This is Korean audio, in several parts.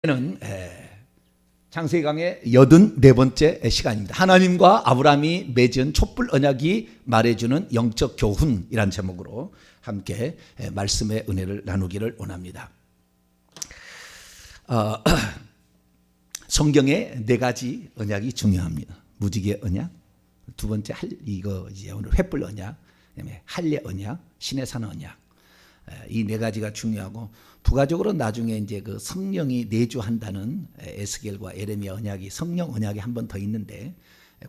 는 창세기강의 84번째 시간입니다. 하나님과 아브라함이 맺은 촛불 언약이 말해주는 영적 교훈이란 제목으로 함께 말씀의 은혜를 나누기를 원합니다. 성경에 네 가지 언약이 중요합니다. 무지개 언약, 두 번째 이거 이제 오늘 횃불 언약, 그다음에 할례 언약, 신의 산 언약. 이 네 가지가 중요하고 부가적으로 나중에 이제 그 성령이 내주한다는 에스겔과 에레미야 언약이 성령 언약이 한 번 더 있는데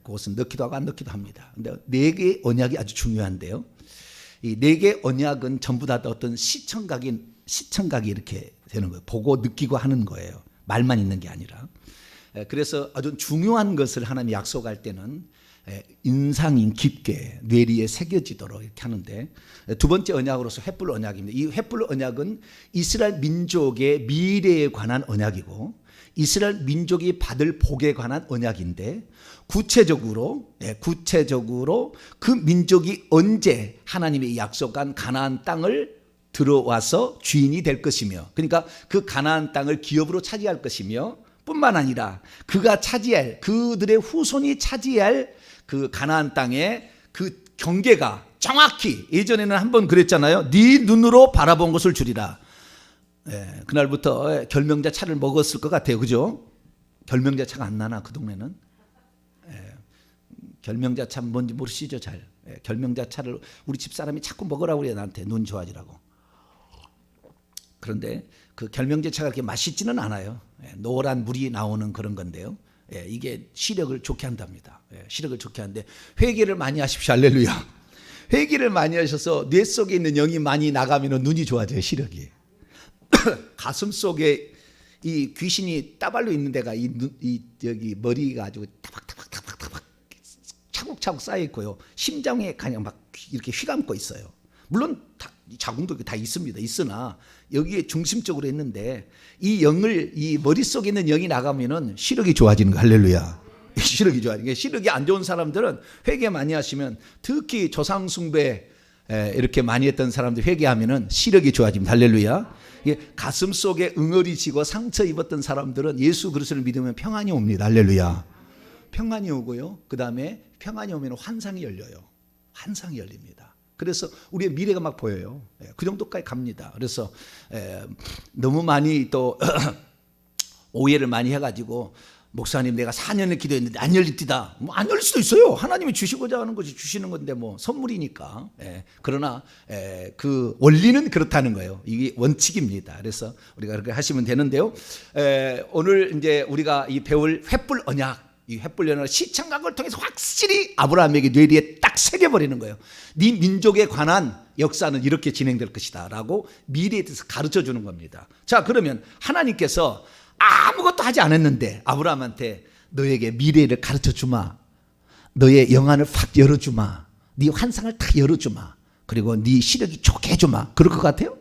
그것은 넣기도 하고 안 넣기도 합니다. 근데 네 개의 언약이 아주 중요한데요. 이 네 개의 언약은 전부 다 어떤 시청각이 이렇게 되는 거예요. 보고 느끼고 하는 거예요. 말만 있는 게 아니라. 그래서 아주 중요한 것을 하나님이 약속할 때는 인상이 깊게 뇌리에 새겨지도록 이렇게 하는데, 두 번째 언약으로서 횃불 언약입니다. 이 횃불 언약은 이스라엘 민족의 미래에 관한 언약이고 이스라엘 민족이 받을 복에 관한 언약인데, 구체적으로 그 민족이 언제 하나님이 약속한 가나안 땅을 들어와서 주인이 될 것이며, 그러니까 그 가나안 땅을 기업으로 차지할 것이며, 뿐만 아니라 그들의 후손이 차지할 그 가나안 땅의 그 경계가 정확히, 예전에는 한번 그랬잖아요. 네 눈으로 바라본 것을 주리라. 그날부터 결명자 차를 먹었을 것 같아요. 그죠? 결명자 차가 안 나나 그 동네는? 결명자 차 뭔지 모르시죠? 잘. 결명자 차를 우리 집사람이 자꾸 먹으라고 그래요. 나한테 눈 좋아지라고. 그런데 그 결명자 차가 그렇게 맛있지는 않아요. 노란 물이 나오는 그런 건데요. 이게 시력을 좋게 한답니다. 시력을 좋게 하는데 회개를 많이 하십시오. 할렐루야. 회개를 많이 하셔서 뇌 속에 있는 영이 많이 나가면 눈이 좋아져요. 시력이. 가슴 속에 이 귀신이 따발로 있는 데가 여기 머리가 아주 타박타박 차곡차곡 쌓여 있고요. 심장에 그냥 막 이렇게 휘감고 있어요. 물론 자궁도 다 있습니다. 있으나 여기에 중심적으로 있는데 이 머릿속에 있는 영이 나가면은 시력이 좋아지는 거. 할렐루야. 시력이 좋아지는 게, 시력이 안 좋은 사람들은 회개 많이 하시면, 특히 조상 숭배 이렇게 많이 했던 사람들 회개하면은 시력이 좋아집니다. 할렐루야. 가슴 속에 응어리 지고 상처 입었던 사람들은 예수 그리스도를 믿으면 평안이 옵니다. 할렐루야. 평안이 오고요. 그다음에 평안이 오면 환상이 열려요. 환상이 열립니다. 그래서 우리의 미래가 막 보여요. 그 정도까지 갑니다. 그래서 너무 많이 또 오해를 많이 해가지고, 목사님 내가 4년을 기도했는데 안 열리다. 뭐 안 열릴 수도 있어요. 하나님이 주시고자 하는 것이 주시는 건데 뭐 선물이니까. 그러나 그 원리는 그렇다는 거예요. 이게 원칙입니다. 그래서 우리가 그렇게 하시면 되는데요. 오늘 이제 우리가 이 배울 횃불 언약, 이 횃불 언약을 시청각을 통해서 확실히 아브라함에게 뇌리에 딱 새겨버리는 거예요. 네 민족에 관한 역사는 이렇게 진행될 것이다 라고 미래에 대해서 가르쳐 주는 겁니다. 자, 그러면 하나님께서 아무것도 하지 않았는데 아브라함한테 너에게 미래를 가르쳐 주마, 너의 영안을 확 열어주마, 네 환상을 딱 열어주마, 그리고 네 시력이 좋게 해주마, 그럴 것 같아요?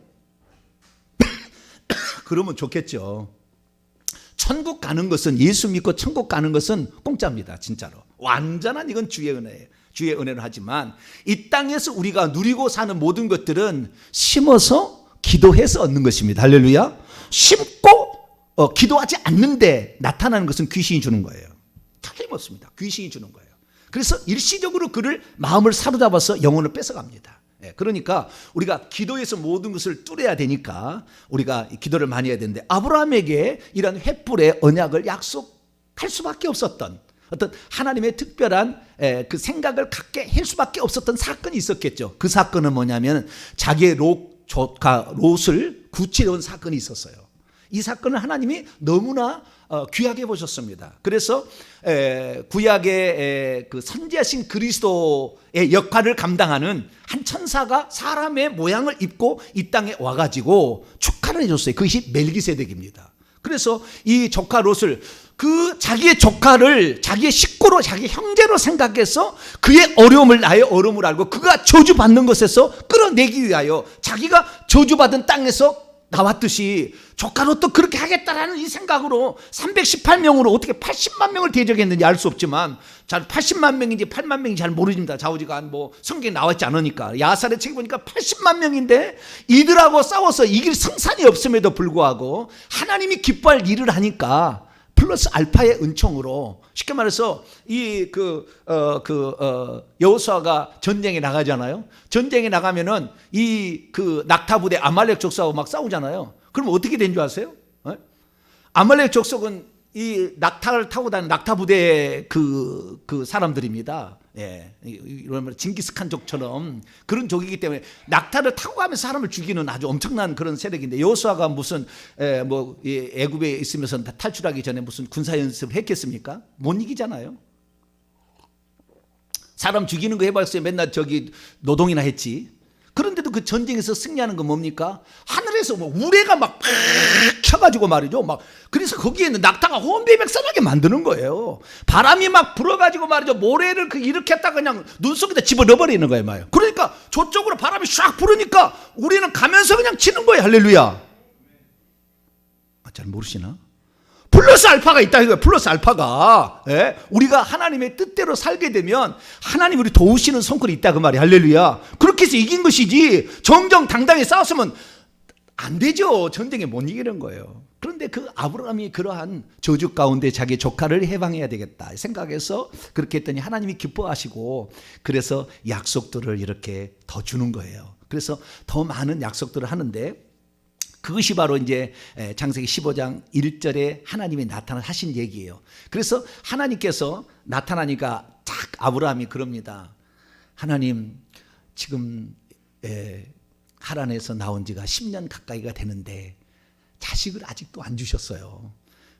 그러면 좋겠죠. 천국 가는 것은, 예수 믿고 천국 가는 것은 공짜입니다. 진짜로. 완전한 이건 주의 은혜예요. 주의 은혜로. 하지만 이 땅에서 우리가 누리고 사는 모든 것들은 심어서 기도해서 얻는 것입니다. 할렐루야. 심고 기도하지 않는데 나타나는 것은 귀신이 주는 거예요. 틀림없습니다. 귀신이 주는 거예요. 그래서 일시적으로 그를 마음을 사로잡아서 영혼을 뺏어갑니다. 그러니까 우리가 기도에서 모든 것을 뚫어야 되니까 우리가 기도를 많이 해야 되는데, 아브라함에게 이런 횃불의 언약을 약속할 수밖에 없었던, 어떤 하나님의 특별한 그 생각을 갖게 할 수밖에 없었던 사건이 있었겠죠. 그 사건은 뭐냐면 자기의 조카 롯을 구치해온 사건이 있었어요. 이 사건을 하나님이 너무나 귀하게 보셨습니다. 그래서 구약의 그 선지자신 그리스도의 역할을 감당하는 한 천사가 사람의 모양을 입고 이 땅에 와가지고 축하를 해줬어요. 그것이 멜기세덱입니다. 그래서 이 조카 롯을, 자기의 조카를 자기의 식구로, 자기 형제로 생각해서 그의 어려움을, 나의 어려움을 알고 그가 저주받는 것에서 끌어내기 위하여 자기가 저주받은 땅에서 나왔듯이 조카로 또 그렇게 하겠다라는 이 생각으로 318명으로 어떻게 80만 명을 대적했는지 알 수 없지만, 잘 80만 명인지 8만 명인지 잘 모르집니다. 좌우지간 뭐 성경에 나와 있지 않으니까. 야살의 책에 보니까 80만 명인데 이들하고 싸워서 이길 승산이 없음에도 불구하고 하나님이 기뻐할 일을 하니까 플러스 알파의 은총으로, 쉽게 말해서 여호수아가 전쟁에 나가잖아요. 전쟁에 나가면은 낙타 부대 아말렉 족속하고 막 싸우잖아요. 그럼 어떻게 된 줄 아세요? 아말렉 족속은 이 낙타를 타고 다니는 낙타 부대의 그 사람들입니다. 예, 이런 징기스칸족처럼 그런 족이기 때문에 낙타를 타고 가면서 사람을 죽이는 아주 엄청난 그런 세력인데, 여호수아가 무슨 애굽에 있으면서 탈출하기 전에 무슨 군사 연습을 했겠습니까? 못 이기잖아요. 사람 죽이는 거 해봤어요. 맨날 노동이나 했지. 그런데도 그 전쟁에서 승리하는 건 뭡니까? 하늘에서 뭐 우레가 막 켜가지고 말이죠. 막 그래서 거기에는 낙타가 혼비백산하게 만드는 거예요. 바람이 막 불어가지고 말이죠. 모래를 이렇게 했다가 그냥 눈 속에다 집어넣어버리는 거예요, 말이에요. 그러니까 저쪽으로 바람이 샥 불으니까 우리는 가면서 그냥 치는 거예요. 할렐루야. 잘 모르시나? 플러스 알파가 있다 이거예요. 플러스 알파가. 예? 우리가 하나님의 뜻대로 살게 되면 하나님 우리 도우시는 손길이 있다 그 말이에요. 할렐루야. 그렇게 해서 이긴 것이지 정정당당히 싸웠으면 안 되죠. 전쟁에 못 이기는 거예요. 그런데 그 아브라함이 그러한 저주 가운데 자기 조카를 해방해야 되겠다 생각해서 그렇게 했더니 하나님이 기뻐하시고, 그래서 약속들을 이렇게 더 주는 거예요. 그래서 더 많은 약속들을 하는데, 그것이 바로 이제 창세기 15장 1절에 하나님이 나타나신 얘기예요. 그래서 하나님께서 나타나니까 딱 아브라함이 그럽니다. 하나님, 지금 하란에서 나온 지가 10년 가까이가 되는데 자식을 아직도 안 주셨어요.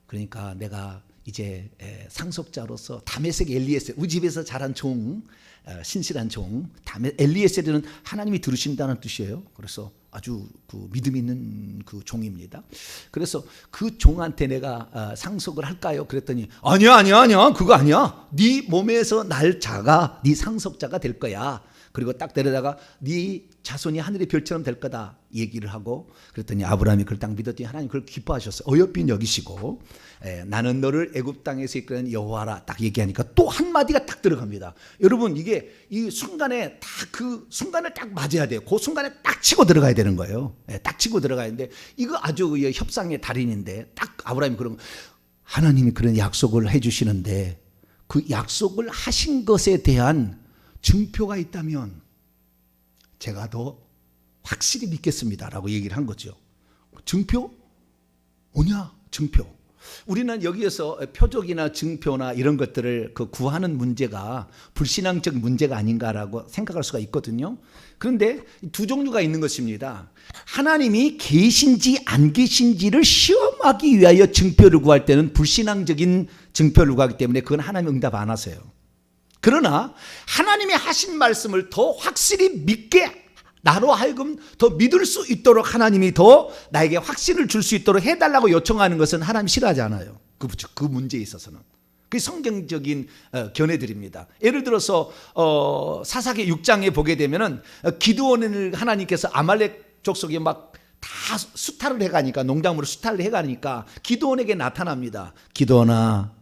그러니까 내가 이제 상속자로서 다메섹 엘리에셀, 우리 집에서 자란 종, 신실한 종 엘리에셀은 하나님이 들으신다는 뜻이에요. 그래서 아주 그 믿음 있는 그 종입니다. 그래서 그 종한테 내가 상속을 할까요? 그랬더니 아니야 그거 아니야. 네 몸에서 날 자가 네 상속자가 될 거야. 그리고 딱 데려다가 네 자손이 하늘의 별처럼 될 거다 얘기를 하고, 그랬더니 아브라함이 그걸 딱 믿었더니 하나님 그걸 기뻐하셨어요. 어여삐 여기시고, 나는 너를 애굽 땅에서 이끄는 여호와라 딱 얘기하니까 또 한마디가 딱 들어갑니다. 여러분, 이게 이 순간에 딱 그 순간을 딱 맞아야 돼요. 그 순간에 딱 치고 들어가야 되는 거예요. 딱 치고 들어가야 되는데, 이거 아주 협상의 달인인데 딱 아브라함이 그런, 하나님이 그런 약속을 해주시는데 그 약속을 하신 것에 대한 증표가 있다면 제가 더 확실히 믿겠습니다라고 얘기를 한 거죠. 증표? 뭐냐? 증표. 우리는 여기에서 표적이나 증표나 이런 것들을 구하는 문제가 불신앙적 문제가 아닌가라고 생각할 수가 있거든요. 그런데 두 종류가 있는 것입니다. 하나님이 계신지 안 계신지를 시험하기 위하여 증표를 구할 때는 불신앙적인 증표를 구하기 때문에 그건 하나님 응답 안 하세요. 그러나 하나님이 하신 말씀을 더 확실히 믿게, 나로 하여금 더 믿을 수 있도록 하나님이 더 나에게 확신을 줄 수 있도록 해달라고 요청하는 것은 하나님 싫어하지 않아요. 그 문제에 있어서는. 그게 성경적인 견해들입니다. 예를 들어서 사사기 6장에 보게 되면은 기드온을 하나님께서 아말렉 족속에 막 다 수탈을 해가니까, 농작물을 수탈을 해가니까 기드온에게 나타납니다. 기드온아,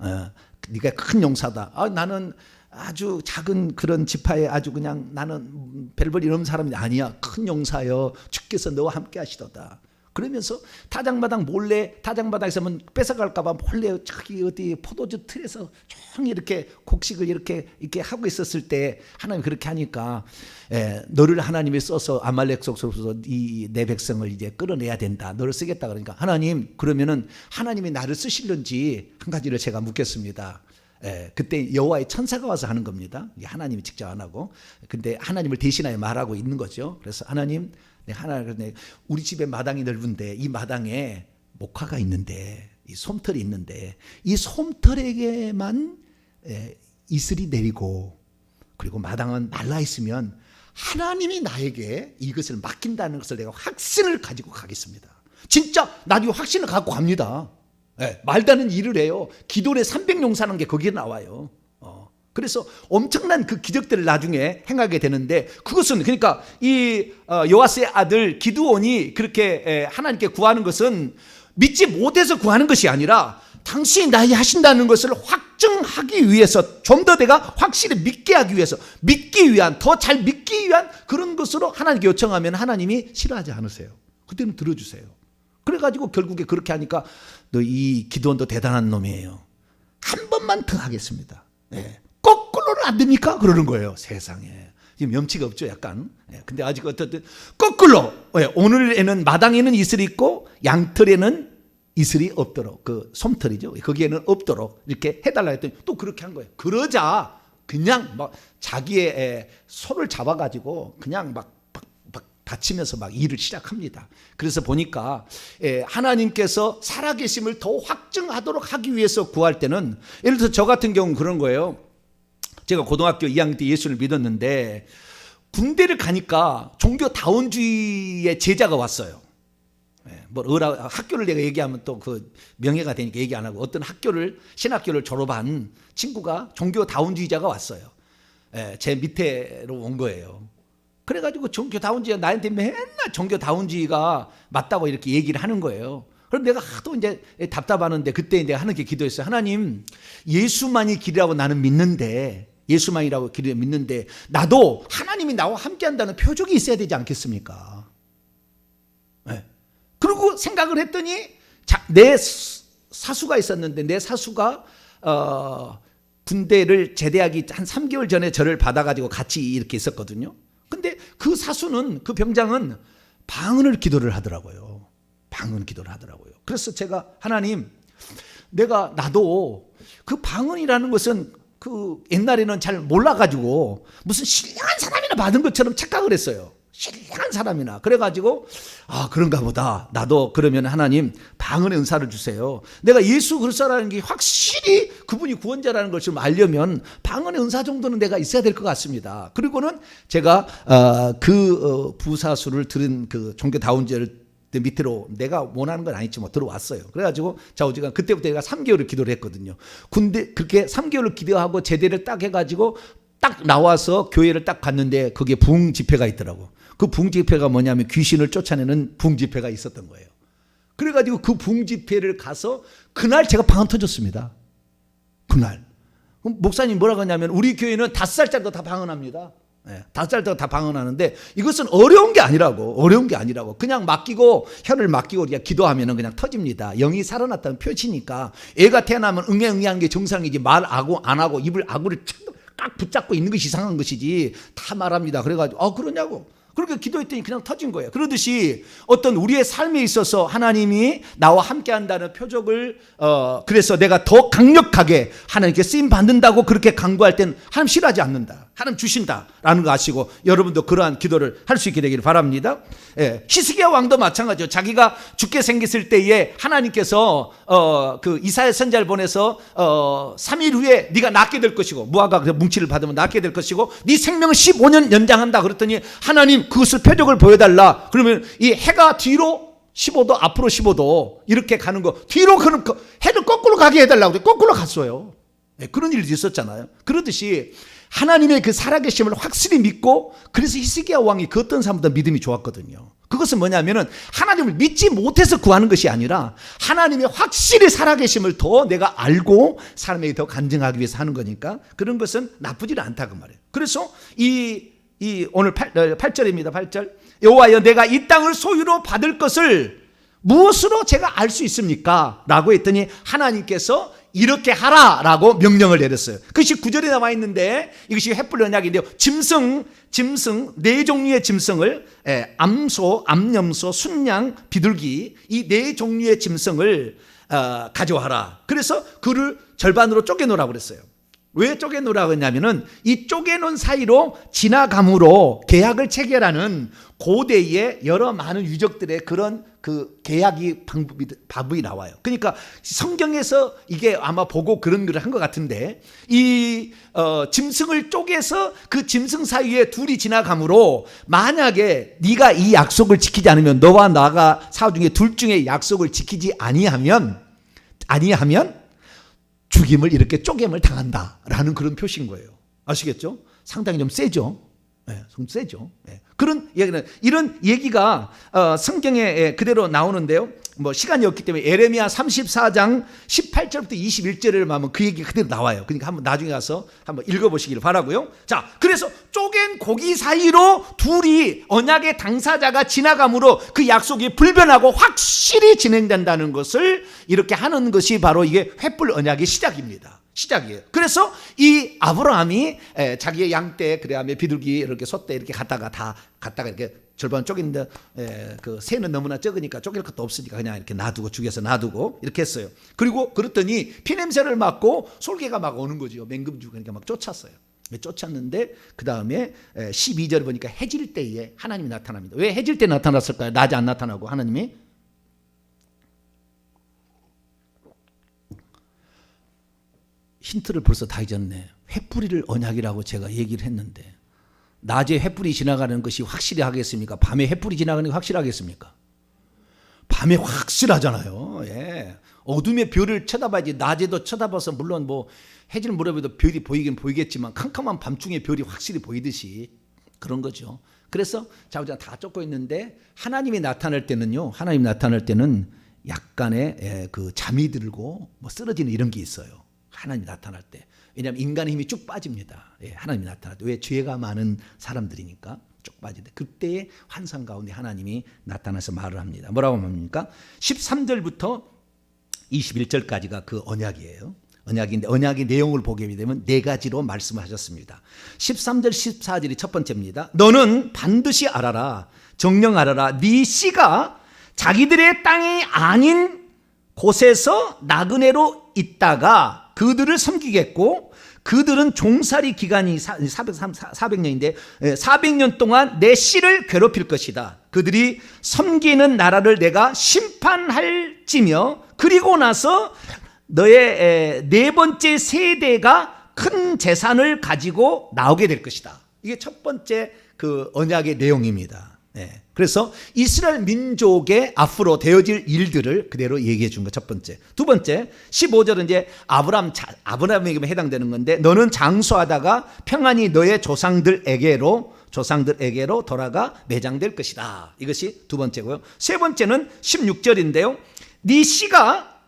네가 큰 용사다. 나는 아주 작은 그런 지파에 아주 그냥 나는 별볼 이런 사람이 아니야. 큰 용사여, 주께서 너와 함께 하시도다. 그러면서 타작마당 몰래, 타작마당에서 뺏어갈까봐 몰래 저기 어디 포도주 틀에서 조용히 이렇게 곡식을 이렇게 하고 있었을 때 하나님 그렇게 하니까 너를 하나님이 써서 아말렉 속으로서 내 백성을 이제 끌어내야 된다. 너를 쓰겠다. 그러니까 하나님, 그러면은 하나님이 나를 쓰실는지 한 가지를 제가 묻겠습니다. 그때 여호와의 천사가 와서 하는 겁니다. 하나님이 직접 안 하고. 근데 하나님을 대신하여 말하고 있는 거죠. 그래서 하나님, 우리 집에 마당이 넓은데 이 마당에 목화가 있는데, 이 솜털이 있는데, 이 솜털에게만 이슬이 내리고, 그리고 마당은 말라 있으면 하나님이 나에게 이것을 맡긴다는 것을 내가 확신을 가지고 가겠습니다. 진짜 나중에 확신을 갖고 갑니다. 말다는 일을 해요. 기도에 300용 사는 게 거기에 나와요. 그래서 엄청난 그 기적들을 나중에 행하게 되는데, 그것은 그러니까 이 요아스의 아들 기드온이 그렇게 하나님께 구하는 것은 믿지 못해서 구하는 것이 아니라 당신이 나에게 하신다는 것을 확증하기 위해서, 좀 더 내가 확실히 믿게 하기 위해서, 믿기 위한, 더 잘 믿기 위한 그런 것으로 하나님께 요청하면 하나님이 싫어하지 않으세요. 그때는 들어주세요. 그래가지고 결국에 그렇게 하니까 너 이 기드온도 대단한 놈이에요. 한 번만 더 하겠습니다. 네. 거꾸로는 안 됩니까? 그러는 거예요. 세상에. 지금 염치가 없죠, 약간. 근데 아직 어떻든 거꾸로. 오늘에는 마당에는 이슬이 있고 양털에는 이슬이 없도록, 그 솜털이죠, 거기에는 없도록 이렇게 해달라 했더니 또 그렇게 한 거예요. 그러자 그냥 막 자기의 손을 잡아가지고 그냥 막 다치면서 막 일을 시작합니다. 그래서 보니까 하나님께서 살아계심을 더 확증하도록 하기 위해서 구할 때는, 예를 들어서 저 같은 경우는 그런 거예요. 제가 고등학교 2학년 때 예수를 믿었는데 군대를 가니까 종교다원주의의 제자가 왔어요. 뭐 학교를 내가 얘기하면 또 그 명예가 되니까 얘기 안 하고, 어떤 학교를, 신학교를 졸업한 친구가 종교다원주의자가 왔어요. 제 밑에로 온 거예요. 그래가지고 종교다원주의가 나한테 맨날 종교다원주의가 맞다고 이렇게 얘기를 하는 거예요. 그럼 내가 하도 이제 답답하는데 그때 내가 하는 게 기도했어요. 하나님, 예수만이 길이라고 나는 믿는데, 예수만이라고 길을 믿는데 나도 하나님이 나와 함께 한다는 표적이 있어야 되지 않겠습니까? 그리고 생각을 했더니 내 사수가 있었는데, 내 사수가 군대를 제대하기 한 3개월 전에 저를 받아가지고 같이 이렇게 있었거든요. 근데 그 사수는, 그 병장은 방언을 기도를 하더라고요. 방언 기도를 하더라고요. 그래서 제가, 하나님, 나도 그 방언이라는 것은 그 옛날에는 잘 몰라가지고 무슨 신령한 사람이나 받은 것처럼 착각을 했어요. 신령한 사람이나. 그래가지고 그런가 보다. 나도 그러면 하나님 방언의 은사를 주세요. 내가 예수 그리스도라는 게 확실히 그분이 구원자라는 것을 좀 알려면 방언의 은사 정도는 내가 있어야 될 것 같습니다. 그리고는 제가 부사수를 들은 그 종교다운제를 밑으로, 내가 원하는 건 아니지만 들어왔어요. 그래가지고 좌우지간 그때부터 내가 3개월을 기도를 했거든요. 근데 그렇게 3개월을 기도하고 제대를 딱 해가지고 딱 나와서 교회를 딱 갔는데 그게 부흥 집회가 있더라고. 그 부흥 집회가 뭐냐면 귀신을 쫓아내는 부흥 집회가 있었던 거예요. 그래가지고 그 부흥 집회를 가서 그날 제가 방언 터졌습니다. 그날. 목사님 뭐라고 하냐면 우리 교회는 5살짜리도 다 방언합니다. 5살도 다 방언하는데 이것은 어려운 게 아니라고. 그냥 맡기고, 혀를 맡기고 우리가 기도하면 그냥 터집니다. 영이 살아났다는 표시니까. 애가 태어나면 응애응애하는 게 정상이지, 말하고 안 하고 입을 아구를 꽉 붙잡고 있는 것이 이상한 것이지, 다 말합니다. 그래가지고 그러냐고. 그렇게 기도했더니 그냥 터진 거예요. 그러듯이 어떤 우리의 삶에 있어서 하나님이 나와 함께 한다는 표적을 그래서 내가 더 강력하게 하나님께 쓰임 받는다고 그렇게 간구할 때는 하나님 싫어하지 않는다. 하나님 주신다라는 거 아시고 여러분도 그러한 기도를 할 수 있게 되기를 바랍니다. 히스기야 왕도 마찬가지죠. 자기가 죽게 생겼을 때에 하나님께서 그 이사야 선지자를 보내서 3일 후에 네가 낫게 될 것이고, 무화과 뭉치를 받으면 낫게 될 것이고 네 생명을 15년 연장한다 그랬더니 하나님 그것을 표적을 보여달라. 그러면 이 해가 뒤로 15도, 앞으로 15도 이렇게 가는 거, 뒤로 그는 해를 거꾸로 가게 해달라고 거꾸로 갔어요. 그런 일이 있었잖아요. 그러듯이 하나님의 그 살아계심을 확실히 믿고, 그래서 히스기야 왕이 그 어떤 사람보다 믿음이 좋았거든요. 그것은 뭐냐면은 하나님을 믿지 못해서 구하는 것이 아니라 하나님의 확실히 살아계심을 더 내가 알고 사람에게 더 간증하기 위해서 하는 거니까 그런 것은 나쁘지 않다고 말해요. 그래서 오늘 8절입니다. 8절. 여호와여, 내가 이 땅을 소유로 받을 것을 무엇으로 제가 알 수 있습니까? 라고 했더니 하나님께서 이렇게 하라라고 명령을 내렸어요. 그것이 9절에 나와 있는데, 이것이 횃불 언약인데요. 짐승 4종류의 짐승을, 암소, 암염소, 순양, 비둘기, 이 4종류의 짐승을 가져와라. 그래서 그를 절반으로 쪼개놓으라고 그랬어요. 왜 쪼개놓으라고 했냐면은 이 쪼개놓은 사이로 지나감으로 계약을 체결하는 고대의 여러 많은 유적들의 그런 그 계약이 방법이 나와요. 그러니까 성경에서 이게 아마 보고 그런 걸 한 것 같은데, 이 짐승을 쪼개서 그 짐승 사이에 둘이 지나감으로 만약에 네가 이 약속을 지키지 않으면, 너와 나가 사후 중에 둘 중에 약속을 지키지 아니하면 죽임을 이렇게 쪼개임을 당한다라는 그런 표시인 거예요. 아시겠죠? 상당히 좀 세죠. 좀 세죠. 그런 얘기는 이런 얘기가 성경에 그대로 나오는데요. 뭐 시간이 없기 때문에 에레미야 34장 18절부터 21절을 보면 그 얘기가 그대로 나와요. 그러니까 한번 나중에 가서 한번 읽어보시기를 바라고요. 자, 그래서 쪼갠 고기 사이로 둘이 언약의 당사자가 지나감으로 그 약속이 불변하고 확실히 진행된다는 것을 이렇게 하는 것이 바로 이게 횃불 언약의 시작이에요. 그래서 이 아브라함이 자기의 양떼, 그다음에 비둘기 이렇게 소떼 이렇게 갖다가 이렇게 절반 쪼개는데 그 새는 너무나 적으니까 쪼갤 것도 없으니까 그냥 이렇게 놔두고 죽여서 놔두고 이렇게 했어요. 그리고 그랬더니 피냄새를 맡고 솔개가 막 오는 거죠. 맹금주. 그러니까 막 쫓았어요. 쫓았는데 그 다음에 12절을 보니까 해질 때에 하나님이 나타납니다. 왜 해질 때 나타났을까요? 낮에 안 나타나고 하나님이? 힌트를 벌써 다 잊었네. 횃불이를 언약이라고 제가 얘기를 했는데 낮에 횃불이 지나가는 것이 확실히 하겠습니까? 밤에 횃불이 지나가는 게 확실하겠습니까? 밤에 확실하잖아요. 어둠의 별을 쳐다봐야지. 낮에도 쳐다봐서 물론 뭐 해질 무렵에도 별이 보이긴 보이겠지만 캄캄한 밤중에 별이 확실히 보이듯이 그런 거죠. 그래서 자우지가 다 쫓고 있는데 하나님이 나타날 때는요. 하나님 나타날 때는 약간의 그 잠이 들고 뭐 쓰러지는 이런 게 있어요. 하나님이 나타날 때. 왜냐하면 인간의 힘이 쭉 빠집니다. 하나님이 나타날 때. 왜? 죄가 많은 사람들이니까 쭉 빠질 때. 그때의 환상 가운데 하나님이 나타나서 말을 합니다. 뭐라고 합니까? 13절부터 21절까지가 그 언약이에요. 언약인데 언약의 내용을 보게 되면 네 가지로 말씀하셨습니다. 13절 14절이 첫 번째입니다. 너는 반드시 알아라. 정령 알아라. 네 씨가 자기들의 땅이 아닌 곳에서 나그네로 있다가 그들을 섬기겠고 그들은 종살이 기간이 400년인데 400년 동안 내 씨를 괴롭힐 것이다. 그들이 섬기는 나라를 내가 심판할지며 그리고 나서 너의 네 번째 세대가 큰 재산을 가지고 나오게 될 것이다. 이게 첫 번째 그 언약의 내용입니다. 그래서 이스라엘 민족의 앞으로 되어질 일들을 그대로 얘기해 준 거 첫 번째. 두 번째 15절은 이제 아브라함에게 해당되는 건데 너는 장수하다가 평안히 너의 조상들에게로 돌아가 매장될 것이다. 이것이 두 번째고요. 세 번째는 16절인데요. 네 씨가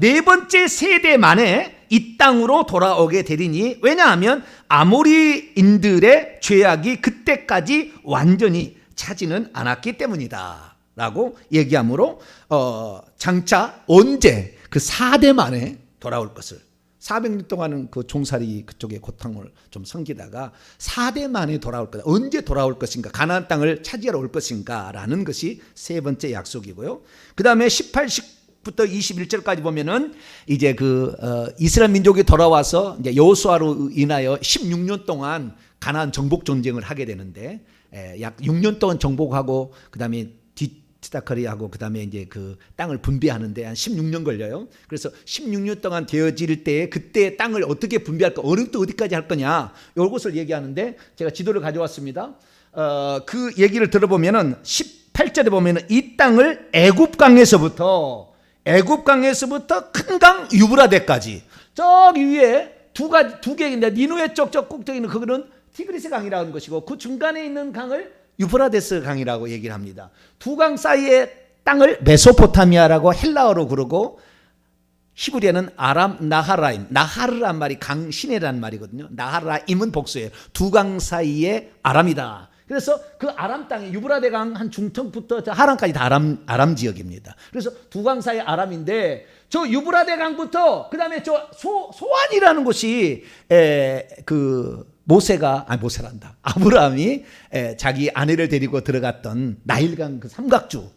네 번째 세대 만에 이 땅으로 돌아오게 되리니 왜냐하면 아모리인들의 죄악이 그때까지 완전히 차지는 않았기 때문이다 라고 얘기하므로 장차 언제 그 4대 만에 돌아올 것을 400년 동안은 그 종살이 그쪽에 고통을 좀 섬기다가 4대 만에 돌아올 거다. 언제 돌아올 것인가? 가나안 땅을 차지하러 올 것인가? 라는 것이 세 번째 약속이고요. 그 다음에 18부터 21절까지 보면은 이제 그 이스라엘 민족이 돌아와서 이제 여호수아로 인하여 16년 동안 가나안 정복 전쟁을 하게 되는데 약 6년 동안 정복하고 그다음에 디스타커리하고 그다음에 이제 그 땅을 분배하는데 한 16년 걸려요. 그래서 16년 동안 되어질 때에 그때 땅을 어떻게 분배할까? 어느부터 어디까지 할 거냐? 이것을 얘기하는데 제가 지도를 가져왔습니다. 그 얘기를 들어보면은 18절에 보면은 이 땅을 애굽강에서부터 큰 강 유브라데까지 저기 위에 두 개인데 니누의 쪽쪽 꼭대기는 그거는 티그리스 강이라는 것이고 그 중간에 있는 강을 유프라데스 강이라고 얘기를 합니다. 두 강 사이의 땅을 메소포타미아라고 헬라어로 그러고 히브리어는 아람 나하라임, 나하르란 말이 강신이란 말이거든요. 나하라임은 복수예요. 두 강 사이의 아람이다. 그래서 그 아람 땅에 유브라데 강 한 중턱부터 하란까지 다 아람 지역입니다. 그래서 두 강 사이 아람인데 저 유브라데 강부터 그다음에 저 소안이라는 곳이 아브라함이 자기 아내를 데리고 들어갔던 나일강 그 삼각주,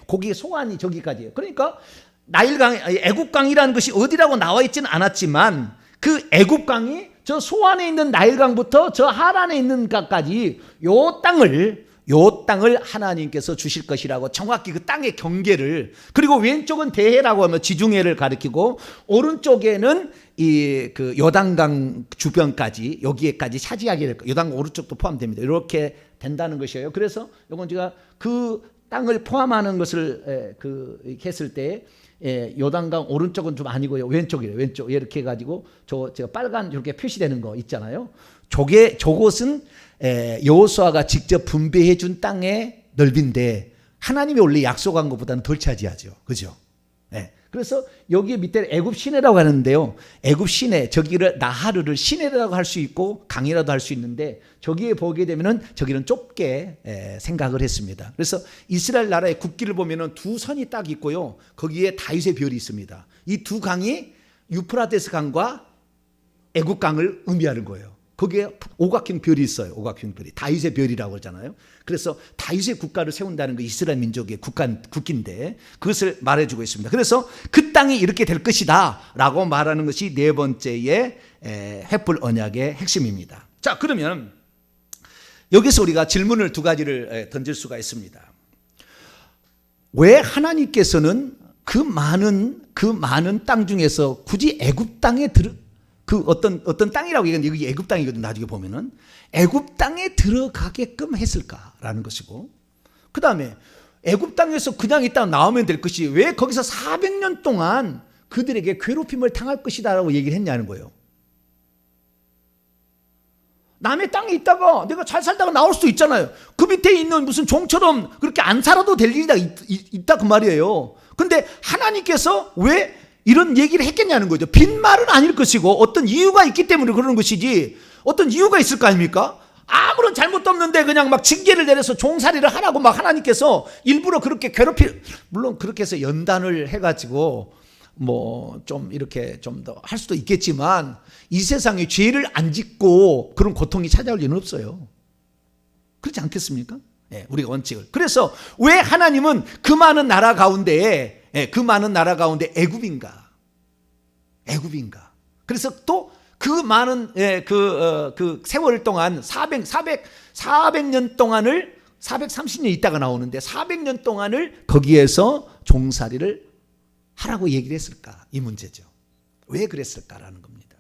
거기 소안이 저기까지예요. 그러니까 나일강, 애굽강이라는 것이 어디라고 나와 있지는 않았지만 그 애굽강이 저 소안에 있는 나일강부터 저 하란에 있는 강까지 요 땅을 하나님께서 주실 것이라고 정확히 그 땅의 경계를, 그리고 왼쪽은 대해라고 하면 지중해를 가리키고 오른쪽에는 이 그 요단강 주변까지 여기에까지 차지하게 될 거. 요단강 오른쪽도 포함됩니다. 이렇게 된다는 것이에요. 그래서 이건 제가 그 땅을 포함하는 것을 이렇게 했을 때 요단강 오른쪽은 좀 아니고요. 왼쪽이래요. 왼쪽 이렇게 해가지고 제가 빨간 이렇게 표시되는 거 있잖아요. 저곳은 여호수아가 직접 분배해 준 땅의 넓이인데 하나님이 원래 약속한 것보다는 덜 차지하죠. 그죠? 그래서 여기 밑에 애굽 시내라고 하는데요. 애굽 시내, 저기를 나하르를 시내라고 할 수 있고 강이라도 할 수 있는데 저기에 보게 되면은 저기는 좁게 생각을 했습니다. 그래서 이스라엘 나라의 국기를 보면은 두 선이 딱 있고요. 거기에 다윗의 별이 있습니다. 이 두 강이 유프라테스 강과 애굽 강을 의미하는 거예요. 거기에 오각형 별이 있어요. 오각형 별이 다윗의 별이라고 그러잖아요. 그래서 다윗의 국가를 세운다는 거 이스라엘 민족의 국기인데 그것을 말해주고 있습니다. 그래서 그 땅이 이렇게 될 것이다 라고 말하는 것이 네 번째의 횃불 언약의 핵심입니다. 자, 그러면 여기서 우리가 질문을 두 가지를 던질 수가 있습니다. 왜 하나님께서는 그 많은 땅 중에서 굳이 애굽 땅에 어떤 땅이라고 얘기하는데 여기 애굽 땅이거든. 나중에 보면은 애굽 땅에 들어가게끔 했을까라는 것이고, 그 다음에 애굽 땅에서 그냥 있다가 나오면 될 것이 왜 거기서 400년 동안 그들에게 괴롭힘을 당할 것이다라고 얘기를 했냐는 거예요. 남의 땅에 있다가 내가 잘 살다가 나올 수도 있잖아요. 그 밑에 있는 무슨 종처럼 그렇게 안 살아도 될 일이 있다 그 말이에요. 근데 하나님께서 왜 이런 얘기를 했겠냐는 거죠. 빈말은 아닐 것이고 어떤 이유가 있기 때문에 그러는 것이지 어떤 이유가 있을 거 아닙니까? 아무런 잘못도 없는데 그냥 막 징계를 내려서 종살이를 하라고 막 하나님께서 일부러 그렇게 물론 그렇게 해서 연단을 해가지고 뭐 좀 이렇게 좀 더 할 수도 있겠지만 이 세상에 죄를 안 짓고 그런 고통이 찾아올 일은 없어요. 그렇지 않겠습니까? 우리가 원칙을. 그래서 왜 하나님은 그 많은 나라 가운데에 애굽인가? 그래서 또 그 많은 그 세월 동안 400년 동안을 430년 있다가 나오는데 400년 동안을 거기에서 종살이를 하라고 얘기를 했을까? 이 문제죠. 왜 그랬을까라는 겁니다.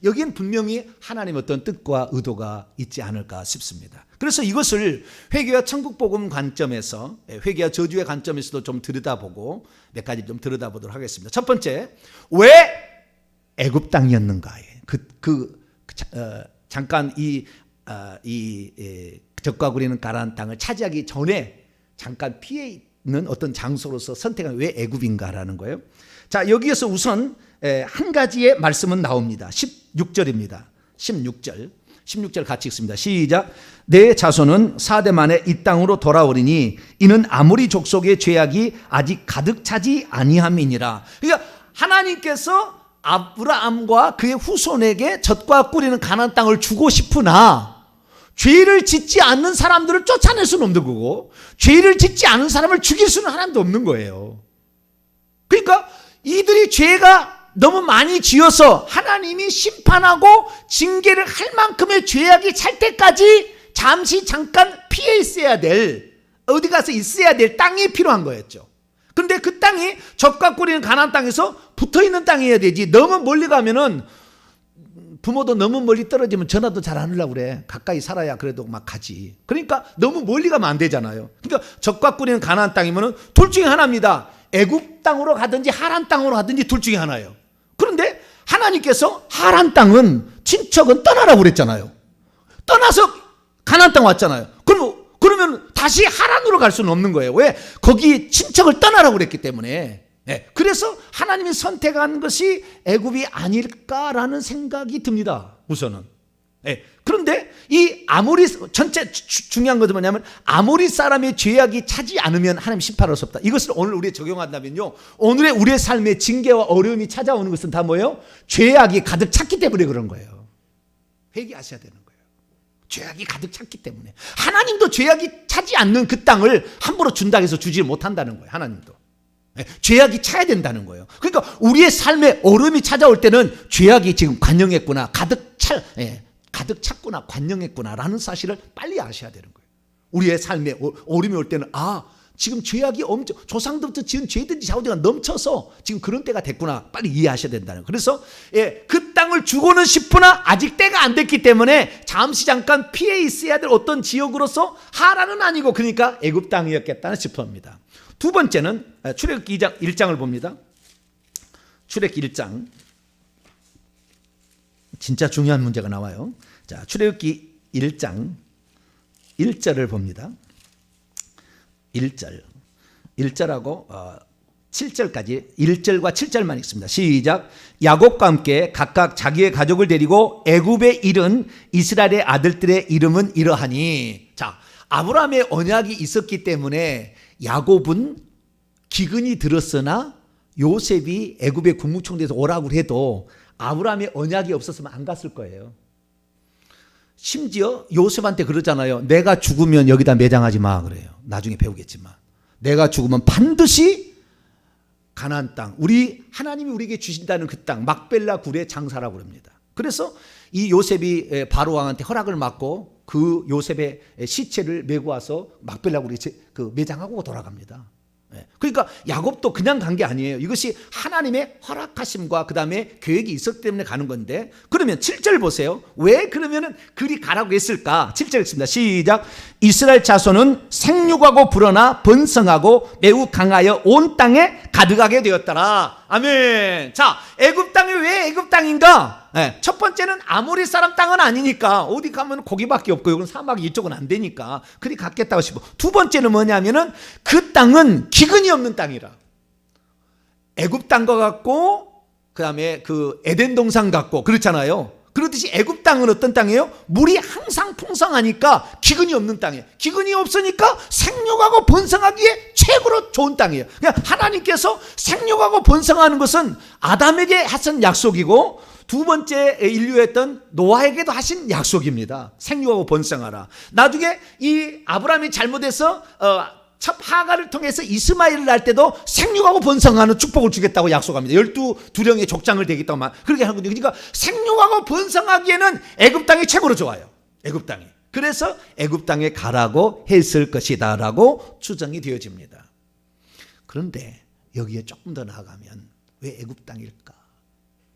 여기엔 분명히 하나님의 어떤 뜻과 의도가 있지 않을까 싶습니다. 그래서 이것을 회개와 천국복음 관점에서, 회개와 저주의 관점에서도 좀 들여다보고 몇 가지 좀 들여다보도록 하겠습니다. 첫 번째, 왜 애굽 땅이었는가에 잠깐 이 적과 구리는 가나안 땅을 차지하기 전에 잠깐 피해 있는 어떤 장소로서 선택한 왜 애굽인가라는 거예요. 자, 여기에서 우선 한 가지의 말씀은 나옵니다. 16절입니다. 16절 같이 읽습니다. 시작. 내 자손은 4대 만에 이 땅으로 돌아오리니 이는 아모리 족속의 죄악이 아직 가득 차지 아니함이니라. 그러니까 하나님께서 아브라함과 그의 후손에게 젖과 꿀이는 가나안 땅을 주고 싶으나 죄를 짓지 않는 사람들을 쫓아낼 수는 없는 거고 죄를 짓지 않은 사람을 죽일 수는 하나도 없는 거예요. 그러니까 이들이 죄가 너무 많이 지어서 하나님이 심판하고 징계를 할 만큼의 죄악이 찰 때까지 잠깐 피해 있어야 될, 어디 가서 있어야 될 땅이 필요한 거였죠. 그런데 그 땅이 젖과 꿀이는 가나안 땅에서 붙어있는 땅이어야 되지. 너무 멀리 가면은 부모도 너무 멀리 떨어지면 전화도 잘 안 하려고 그래. 가까이 살아야 그래도 막 가지. 그러니까 너무 멀리 가면 안 되잖아요. 그러니까 젖과 꿀이는 가나안 땅이면은 둘 중에 하나입니다. 애굽 땅으로 가든지 하란 땅으로 가든지 둘 중에 하나예요. 그런데 하나님께서 하란 땅은 친척은 떠나라고 그랬잖아요. 떠나서 가나안 땅 왔잖아요. 그러면 다시 하란으로 갈 수는 없는 거예요. 왜? 거기 친척을 떠나라고 그랬기 때문에. 그래서 하나님이 선택한 것이 애굽이 아닐까라는 생각이 듭니다. 우선은. 그런데 이 아모리 전체 중요한 것은 뭐냐면 아모리 사람의 죄악이 차지 않으면 하나님 심판할 수 없다. 이것을 오늘 우리에 적용한다면요, 오늘의 우리의 삶에 징계와 어려움이 찾아오는 것은 다 뭐예요? 죄악이 가득 찼기 때문에 그런 거예요. 회개하셔야 되는 거예요. 죄악이 가득 찼기 때문에. 하나님도 죄악이 차지 않는 그 땅을 함부로 준다고 해서 주지 못한다는 거예요. 하나님도. 죄악이 차야 된다는 거예요. 그러니까 우리의 삶에 어려움이 찾아올 때는 죄악이 지금 관영했구나, 가득 찼구나, 관영했구나라는 사실을 빨리 아셔야 되는 거예요. 우리의 삶에 어려움이 올 때는 지금 죄악이 엄청 조상들부터 지은 죄든지 좌우지가 넘쳐서 지금 그런 때가 됐구나. 빨리 이해하셔야 된다는. 그래서 그 땅을 주고는 싶으나 아직 때가 안 됐기 때문에 잠깐 피해 있어야 될 어떤 지역으로서 하란은 아니고 그러니까 애굽 땅이었겠다는 싶습니다. 두 번째는 출애굽기 1장을 봅니다. 출애굽기 1장 진짜 중요한 문제가 나와요. 자, 출애굽기 1장 1절을 봅니다. 1절하고 7절까지 1절과 7절만 읽습니다. 시작. 야곱과 함께 각각 자기의 가족을 데리고 애굽에 이른 이스라엘의 아들들의 이름은 이러하니. 자, 아브라함의 언약이 있었기 때문에 야곱은 기근이 들었으나 요셉이 애굽의 국무총리에서 오라고 해도 아브라함의 언약이 없었으면 안 갔을 거예요. 심지어 요셉한테 그러잖아요. 내가 죽으면 여기다 매장하지 마 그래요. 나중에 배우겠지만 내가 죽으면 반드시 가나안 땅, 우리 하나님이 우리에게 주신다는 그 땅 막벨라 굴에 장사라고 그럽니다. 그래서 이 요셉이 바로 왕한테 허락을 받고 그 요셉의 시체를 메고 와서 막벨라 굴에 매장하고 돌아갑니다. 그러니까 야곱도 그냥 간 게 아니에요. 이것이 하나님의 허락하심과 그 다음에 계획이 있었기 때문에 가는 건데, 그러면 7절 보세요. 왜 그러면은 그리 가라고 했을까? 7절 읽습니다. 시작. 이스라엘 자손은 생육하고 불어나 번성하고 매우 강하여 온 땅에 가득하게 되었더라. 아멘. 자, 애굽 땅이 왜 애굽 땅인가? 첫 번째는 아모리 사람 땅은 아니니까, 어디 가면 고기밖에 없고 여기는 사막이 이쪽은 안 되니까 그리 갔겠다고 싶어. 두 번째는 뭐냐면은 그 땅은 기근이 없는 땅이라. 애굽 땅과 같고 그 다음에 그 에덴 동산 같고 그렇잖아요. 그렇듯이 애굽 땅은 어떤 땅이에요? 물이 항상 풍성하니까 기근이 없는 땅이에요. 기근이 없으니까 생육하고 번성하기에 최고로 좋은 땅이에요. 그냥 하나님께서 생육하고 번성하는 것은 아담에게 하신 약속이고 두 번째 인류였던 노아에게도 하신 약속입니다. 생육하고 번성하라. 나중에 이 아브라함이 잘못해서 첫 하가를 통해서 이스마엘을 낳을 때도 생육하고 번성하는 축복을 주겠다고 약속합니다. 12두령의 족장을 되겠다고 그렇게 하는 거죠. 그러니까 생육하고 번성하기에는 애굽 땅이 최고로 좋아요. 애굽 땅이. 그래서 애굽 땅에 가라고 했을 것이다 라고 추정이 되어집니다. 그런데 여기에 조금 더 나아가면 왜 애굽 땅일까?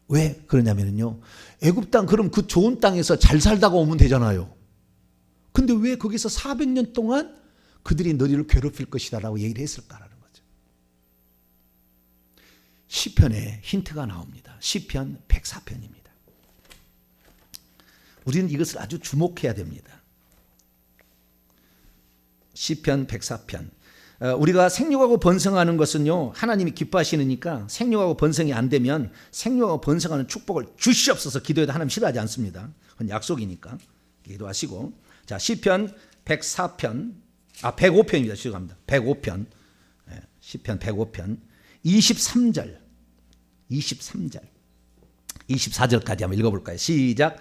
왜 그러냐면요, 애굽 땅 그럼 그 좋은 땅에서 잘 살다가 오면 되잖아요. 근데 왜 거기서 400년 동안 그들이 너희를 괴롭힐 것이다 라고 얘기를 했을까라는 거죠. 시편에 힌트가 나옵니다. 시편 104편입니다. 우리는 이것을 아주 주목해야 됩니다. 시편 104편. 우리가 생육하고 번성하는 것은요, 하나님이 기뻐하시니까 생육하고 번성이 안 되면 생육하고 번성하는 축복을 주시옵소서 기도해도 하나님 싫어하지 않습니다. 그건 약속이니까 기도하시고. 자, 시편 104편 105편입니다. 죄송합니다. 105편. 시편 105편 23절 24절까지 한번 읽어볼까요? 시작.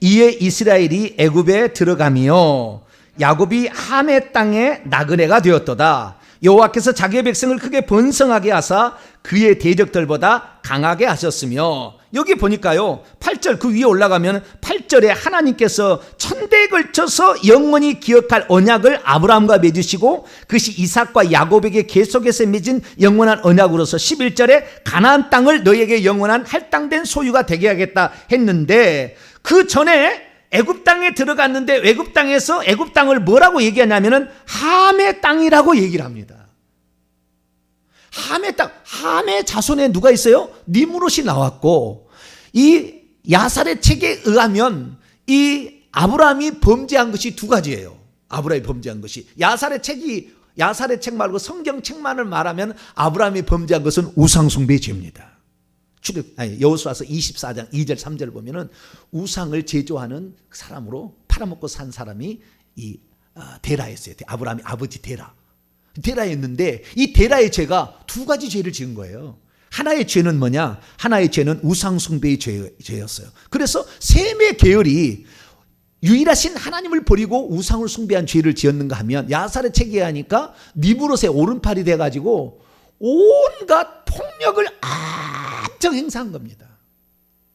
이에 이스라엘이 애굽에 들어가며 야곱이 함의 땅에 나그네가 되었도다. 여호와께서 자기의 백성을 크게 번성하게 하사 그의 대적들보다 강하게 하셨으며. 여기 보니까요 8절 그 위에 올라가면 8절에 하나님께서 천대에 걸쳐서 영원히 기억할 언약을 아브라함과 맺으시고 그것이 이삭과 야곱에게 계속해서 맺은 영원한 언약으로서 11절에 가나안 땅을 너희에게 영원한 할당된 소유가 되게 하겠다 했는데, 그 전에 애굽 땅에 들어갔는데 애굽 땅에서 애굽 땅을 뭐라고 얘기하냐면은 함의 땅이라고 얘기를 합니다. 함의 땅, 함의 자손에 누가 있어요? 니므롯이 나왔고, 이 야살의 책에 의하면 이 아브라함이 범죄한 것이 두 가지예요. 아브라함이 범죄한 것이 야살의 책 말고 성경책만을 말하면 아브라함이 범죄한 것은 우상숭배의 죄입니다. 여호수아서 24장 2절 3절을 보면은 우상을 제조하는 사람으로 팔아먹고 산 사람이 이 데라였어요. 아브라함의 아버지 데라였는데 이 데라의 죄가 두 가지 죄를 지은 거예요. 하나의 죄는 뭐냐? 하나의 죄는 우상숭배의 죄였어요. 그래서 셈의 계열이 유일하신 하나님을 버리고 우상을 숭배한 죄를 지었는가 하면 야살의 책에 하니까 니므롯의 오른팔이 돼가지고 온갖 폭력을 엄청 행사한 겁니다.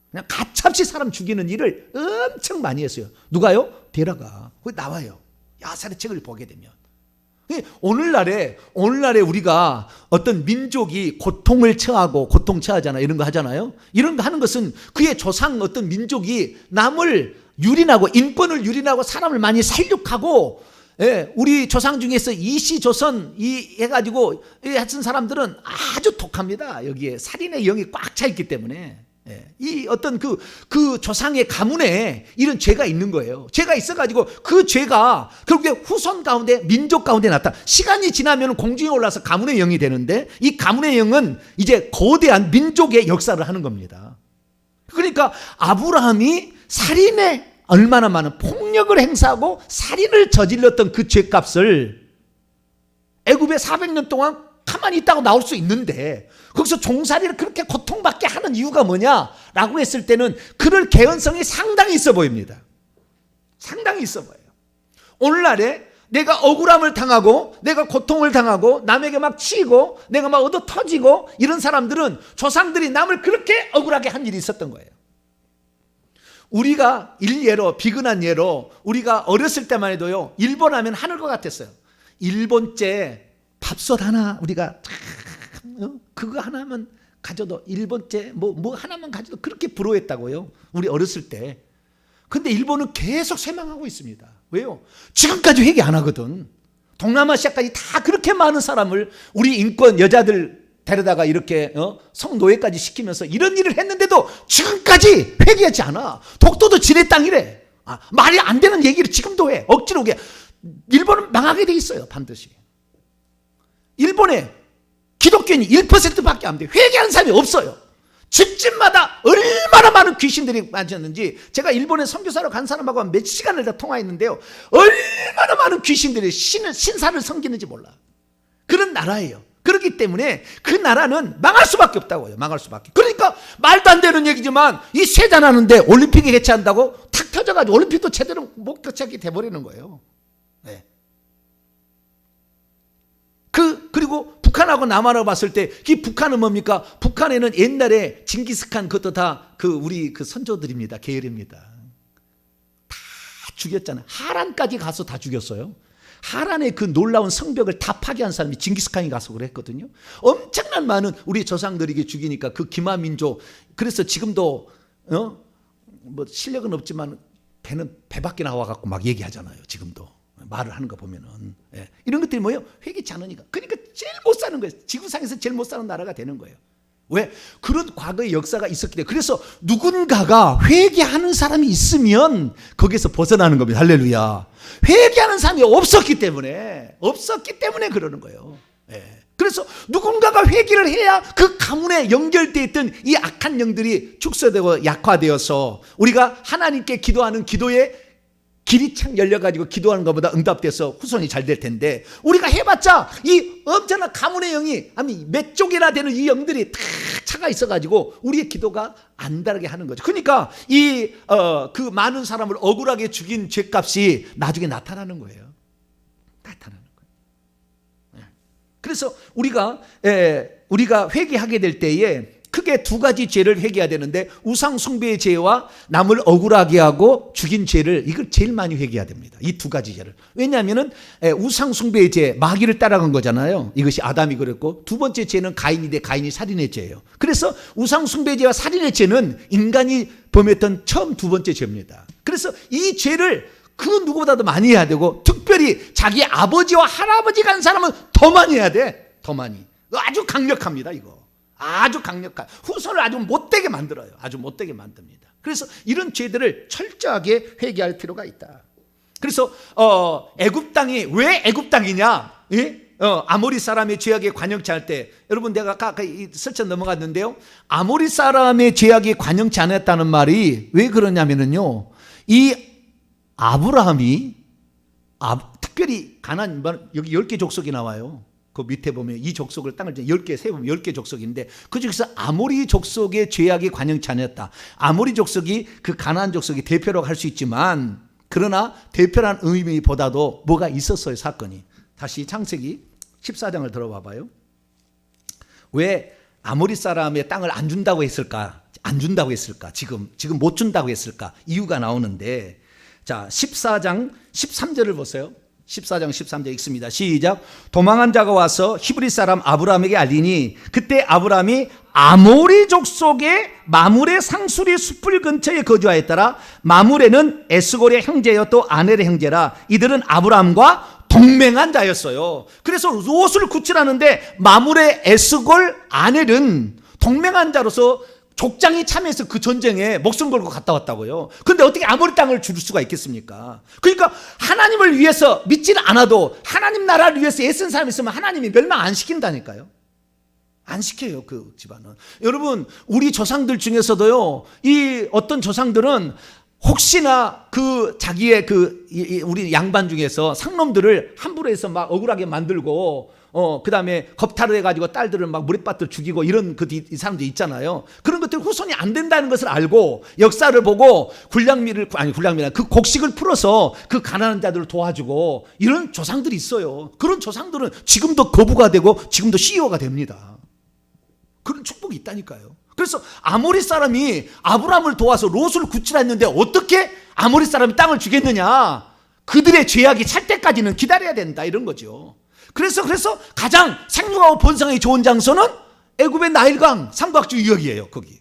그냥 가차없이 사람 죽이는 일을 엄청 많이 했어요. 누가요? 데라가. 거기 나와요. 야살의 책을 보게 되면. 오늘날에 우리가 어떤 민족이 고통을 처하고 고통 처하잖아요. 이런 거 하잖아요. 이런 거 하는 것은 그의 조상 어떤 민족이 남을 유린하고 인권을 유린하고 사람을 많이 살육하고, 예, 우리 조상 중에서 이시조선 이 해가지고 하여튼 사람들은 아주 독합니다. 여기에 살인의 영이 꽉 차 있기 때문에. 예, 이 어떤 그 조상의 가문에 이런 죄가 있는 거예요. 죄가 있어가지고 그 죄가 결국에 후손 가운데 민족 가운데 나타나. 시간이 지나면 공중에 올라서 가문의 영이 되는데 이 가문의 영은 이제 거대한 민족의 역사를 하는 겁니다. 그러니까 아브라함이 살인에 얼마나 많은 폭력을 행사하고 살인을 저질렀던 그 죄값을 애굽에 400년 동안 가만히 있다고 나올 수 있는데 거기서 종살이를 그렇게 고통받게 하는 이유가 뭐냐라고 했을 때는 그럴 개연성이 상당히 있어 보입니다. 상당히 있어 보여요. 오늘날에 내가 억울함을 당하고 내가 고통을 당하고 남에게 막 치이고 내가 막 얻어 터지고 이런 사람들은 조상들이 남을 그렇게 억울하게 한 일이 있었던 거예요. 우리가 일예로 비근한 예로 우리가 어렸을 때만 해도요, 일본 하면 하늘 것 같았어요. 일본제 밥솥 하나 우리가 그거 하나만 가져도 일본제 뭐 하나만 가져도 그렇게 부러워했다고요. 우리 어렸을 때. 근데 일본은 계속 쇠망하고 있습니다. 왜요? 지금까지 회개 안 하거든. 동남아시아까지 다 그렇게 많은 사람을 우리 인권 여자들 데려다가 이렇게 성노예까지 시키면서 이런 일을 했는데도 지금까지 회개하지 않아. 독도도 지네 땅이래. 말이 안 되는 얘기를 지금도 해. 억지로 해. 일본은 망하게 돼 있어요. 반드시. 일본에 기독교인이 1%밖에 안 돼요. 회개하는 사람이 없어요. 집집마다 얼마나 많은 귀신들이 빠졌는지 제가 일본에 선교사로 간 사람하고 몇 시간을 다 통화했는데요. 얼마나 많은 귀신들이 신사를 섬기는지 몰라. 그런 나라예요. 그렇기 때문에 그 나라는 망할 수밖에 없다고요. 망할 수밖에. 그러니까 말도 안 되는 얘기지만 이 세잔하는데 올림픽이 개최한다고 탁 터져가지고 올림픽도 제대로 못 개최하게 돼버리는 거예요. 네. 그리고 북한하고 남한하고 봤을 때 이 북한은 뭡니까? 북한에는 옛날에 징기스칸 그것도 다 우리 선조들입니다. 계열입니다. 다 죽였잖아요. 하란까지 가서 다 죽였어요. 하란의 그 놀라운 성벽을 다 파괴한 사람이 징기스칸이 가서 그랬거든요. 엄청난 많은 우리 조상들에게 죽이니까 그 기마민족. 그래서 지금도 뭐 실력은 없지만 배는 배밖에 나와갖고 막 얘기하잖아요. 지금도 말을 하는 거 보면은. 예. 이런 것들이 뭐예요? 회개치 않으니까. 그러니까 제일 못 사는 거예요. 지구상에서 제일 못 사는 나라가 되는 거예요. 왜? 그런 과거의 역사가 있었기 때문에. 그래서 누군가가 회개하는 사람이 있으면 거기서 벗어나는 겁니다. 할렐루야. 회개하는 사람이 없었기 때문에 그러는 거예요. 예. 그래서 누군가가 회개를 해야 그 가문에 연결되어 있던 이 악한 영들이 축소되고 약화되어서 우리가 하나님께 기도하는 기도에 길이 착 열려가지고 기도하는 것보다 응답돼서 후손이 잘 될 텐데 우리가 해봤자 이 엄청난 가문의 영이 몇 쪽이나 되는 이 영들이 다 차가 있어가지고 우리의 기도가 안 다르게 하는 거죠. 그러니까 그 많은 사람을 억울하게 죽인 죄값이 나중에 나타나는 거예요. 나타나는 거예요. 그래서 우리가 회개하게 될 때에 크게 두 가지 죄를 회개해야 되는데 우상 숭배의 죄와 남을 억울하게 하고 죽인 죄를 이걸 제일 많이 회개해야 됩니다. 이 두 가지 죄를. 왜냐하면은 우상 숭배의 죄, 마귀를 따라간 거잖아요. 이것이 아담이 그랬고 두 번째 죄는 가인인데 가인이 살인의 죄예요. 그래서 우상 숭배의 죄와 살인의 죄는 인간이 범했던 처음 두 번째 죄입니다. 그래서 이 죄를 그 누구보다도 많이 해야 되고 특별히 자기 아버지와 할아버지가 한 사람은 더 많이 해야 돼. 더 많이. 아주 강력합니다. 이거. 아주 강력한 후손을 아주 못되게 만들어요. 아주 못되게 만듭니다. 그래서 이런 죄들을 철저하게 회개할 필요가 있다. 그래서 애굽 땅이 왜 애굽 땅이냐? 예? 아모리 사람의 죄악에 관영치 않을 때 여러분 내가 아까 슬쩍 넘어갔는데요. 아모리 사람의 죄악에 관영치 않았다는 말이 왜 그러냐면요. 이 아브라함이 특별히 가나안 여기 10개 족속이 나와요. 그 밑에 보면 이 족속을 땅을 10개 세보면 10개 족속인데 그 중에서 아모리 족속의 죄악이 관영치 않았다. 아모리 족속이 그 가나안 족속의 대표라고 할 수 있지만 그러나 대표란 의미보다도 뭐가 있었어요. 사건이. 다시 창세기 14장을 들어봐 봐요. 왜 아모리 사람의 땅을 안 준다고 했을까? 안 준다고 했을까? 지금 못 준다고 했을까? 이유가 나오는데 자 14장 13절을 보세요. 14장 13절 읽습니다. 시작. 도망한 자가 와서 히브리 사람 아브라함에게 알리니 그때 아브라함이 아모리 족속의 마므레 상수리 숲을 근처에 거주하였더라. 마므레는 에스골의 형제여 또 아넬의 형제라. 이들은 아브라함과 동맹한 자였어요. 그래서 롯을 구출하는데 마므레, 에스골, 아넬은 동맹한 자로서 족장이 참여해서 그 전쟁에 목숨 걸고 갔다 왔다고요. 그런데 어떻게 아모리 땅을 줄 수가 있겠습니까? 그러니까 하나님을 위해서 믿지는 않아도 하나님 나라를 위해서 애쓴 사람이 있으면 하나님이 멸망 안 시킨다니까요. 안 시켜요, 그 집안은. 여러분, 우리 조상들 중에서도요, 이 어떤 조상들은 혹시나 그 자기의 우리 양반 중에서 상놈들을 함부로 해서 막 억울하게 만들고 그 다음에 겁탈을 해가지고 딸들을 막 물에 빠뜨려 죽이고 이런 이 사람도 있잖아요. 그런 것들이 후손이 안 된다는 것을 알고 역사를 보고 그 곡식을 풀어서 그 가난한 자들을 도와주고 이런 조상들이 있어요. 그런 조상들은 지금도 거부가 되고 지금도 CEO가 됩니다. 그런 축복이 있다니까요. 그래서 아모리 사람이 아브라함을 도와서 롯을 구출했는데 어떻게 아모리 사람이 땅을 주겠느냐? 그들의 죄악이 찰 때까지는 기다려야 된다, 이런 거죠. 그래서 가장 생육하고 번성하기 좋은 장소는 애굽의 나일강 삼각주 유역이에요. 거기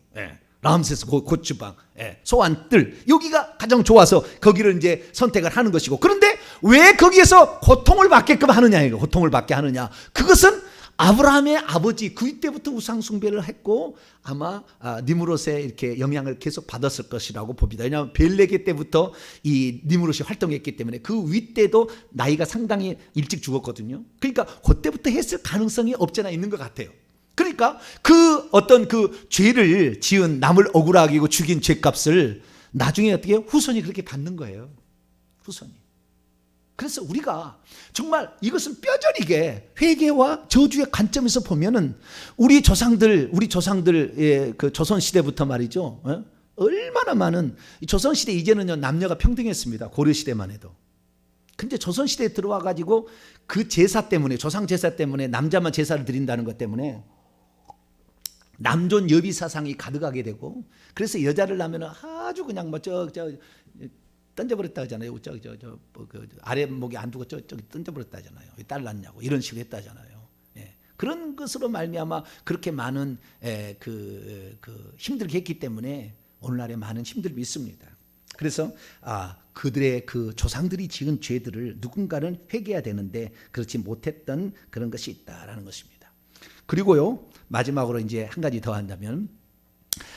람세스 고추방 소환들, 여기가 가장 좋아서 거기를 이제 선택을 하는 것이고, 그런데 왜 거기에서 고통을 받게끔 하느냐, 이거 고통을 받게 하느냐, 그것은 아브라함의 아버지 그 때부터 우상 숭배를 했고 아마 니므롯의 이렇게 영향을 계속 받았을 것이라고 봅니다. 왜냐하면 벨레게 때부터 이 니므롯이 활동했기 때문에 그 윗때도 나이가 상당히 일찍 죽었거든요. 그러니까 그때부터 했을 가능성이 없잖아 있는 것 같아요. 그러니까 그 어떤 그 죄를 지은, 남을 억울하게 하고 죽인 죄값을 나중에 어떻게 후손이 그렇게 받는 거예요. 후손이. 그래서 우리가 정말 이것은 뼈저리게 회개와 저주의 관점에서 보면은 우리 조상들의 그 조선시대부터 말이죠. 얼마나 많은, 조선시대 이제는요, 남녀가 평등했습니다. 고려시대만 해도. 근데 조선시대에 들어와 가지고 그 제사 때문에, 조상 제사 때문에 남자만 제사를 드린다는 것 때문에 남존 여비 사상이 가득하게 되고, 그래서 여자를 낳으면 아주 그냥 던져버렸다 하잖아요. 아래 목에 안 두고 저기 던져버렸다 하잖아요. 왜 딸 낳냐고 이런 식으로 했다 하잖아요. 그런 것으로 말미암아 그렇게 많은 힘들게 했기 때문에 오늘날에 많은 힘들이 있습니다. 그래서 그들의 그 조상들이 지은 죄들을 누군가는 회개해야 되는데 그렇지 못했던 그런 것이 있다라는 것입니다. 그리고요, 마지막으로 이제 한 가지 더 한다면,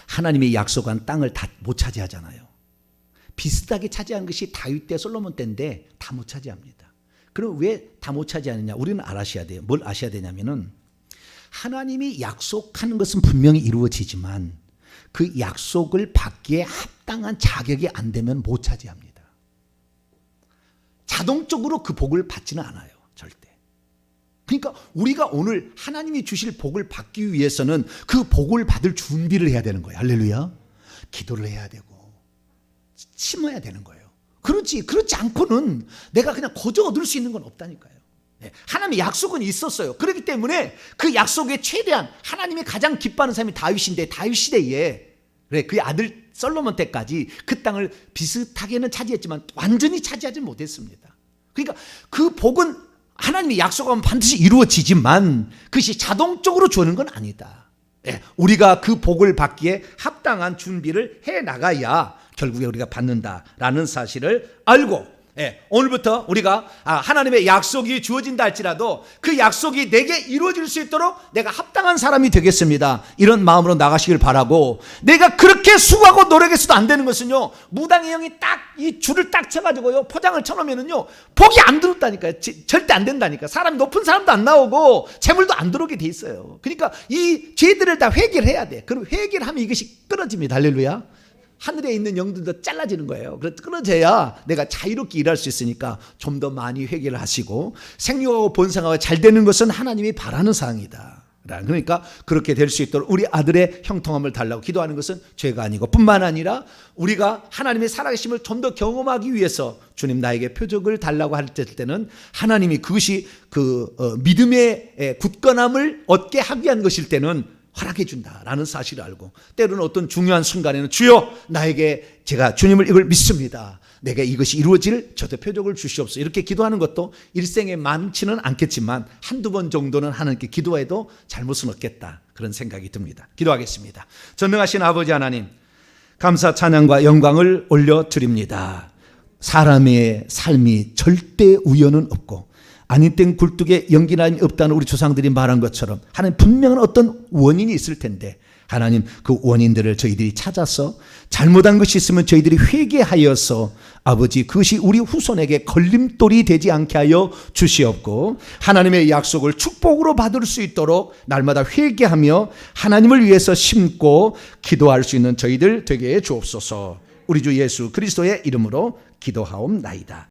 하나님이 약속한 땅을 다 못 차지하잖아요. 비슷하게 차지한 것이 다윗 때, 솔로몬 때인데 다 못 차지합니다. 그럼 왜 다 못 차지하느냐? 우리는 알아셔야 돼요. 뭘 아셔야 되냐면은, 하나님이 약속하는 것은 분명히 이루어지지만 그 약속을 받기에 합당한 자격이 안 되면 못 차지합니다. 자동적으로 그 복을 받지는 않아요, 절대. 그러니까 우리가 오늘 하나님이 주실 복을 받기 위해서는 그 복을 받을 준비를 해야 되는 거예요. 할렐루야. 기도를 해야 되고 심어야 되는 거예요. 그렇지 않고는 내가 그냥 거저 얻을 수 있는 건 없다니까요. 하나님의 약속은 있었어요. 그렇기 때문에 그 약속에 최대한, 하나님이 가장 기뻐하는 사람이 다윗인데, 다윗 시대에 그의 아들 솔로몬 때까지 그 땅을 비슷하게는 차지했지만 완전히 차지하지 못했습니다. 그러니까 그 복은 하나님이 약속하면 반드시 이루어지지만 그것이 자동적으로 주는 건 아니다. 우리가 그 복을 받기에 합당한 준비를 해 나가야 결국에 우리가 받는다라는 사실을 알고, 오늘부터 우리가 하나님의 약속이 주어진다 할지라도 그 약속이 내게 이루어질 수 있도록 내가 합당한 사람이 되겠습니다, 이런 마음으로 나가시길 바라고, 내가 그렇게 수고하고 노력해서도 안 되는 것은요, 무당의 영이 딱 이 줄을 딱 쳐가지고요, 포장을 쳐놓으면은요, 복이 안 들었다니까요. 절대 안 된다니까. 사람이 높은 사람도 안 나오고 재물도 안 들어오게 돼 있어요. 그러니까 이 죄들을 다 회개를 해야 돼. 그럼 회개를 하면 이것이 끊어집니다. 할렐루야. 하늘에 있는 영들도 잘라지는 거예요. 그래서 끊어져야 내가 자유롭게 일할 수 있으니까 좀 더 많이 회개를 하시고, 생육하고 번성하고 잘 되는 것은 하나님이 바라는 사항이다. 그러니까 그렇게 될 수 있도록 우리 아들의 형통함을 달라고 기도하는 것은 죄가 아니고, 뿐만 아니라 우리가 하나님의 살아계심을 좀 더 경험하기 위해서 주님 나에게 표적을 달라고 할 때는 하나님이 그것이 믿음의 굳건함을 얻게 하기 위한 것일 때는 허락해 준다라는 사실을 알고, 때로는 어떤 중요한 순간에는 주여 나에게, 제가 주님을 이걸 믿습니다, 내게 이것이 이루어질 저 대표적을 주시옵소서, 이렇게 기도하는 것도 일생에 많지는 않겠지만 한두 번 정도는 하나님께 기도해도 잘못은 없겠다, 그런 생각이 듭니다. 기도하겠습니다. 전능하신 아버지 하나님, 감사 찬양과 영광을 올려드립니다. 사람의 삶이 절대 우연은 없고 아닌 땐 굴뚝에 연기난이 없다는 우리 조상들이 말한 것처럼 하나님 분명한 어떤 원인이 있을 텐데, 하나님 그 원인들을 저희들이 찾아서 잘못한 것이 있으면 저희들이 회개하여서 아버지 그것이 우리 후손에게 걸림돌이 되지 않게 하여 주시옵고, 하나님의 약속을 축복으로 받을 수 있도록 날마다 회개하며 하나님을 위해서 심고 기도할 수 있는 저희들 되게 해 주옵소서. 우리 주 예수 그리스도의 이름으로 기도하옵나이다.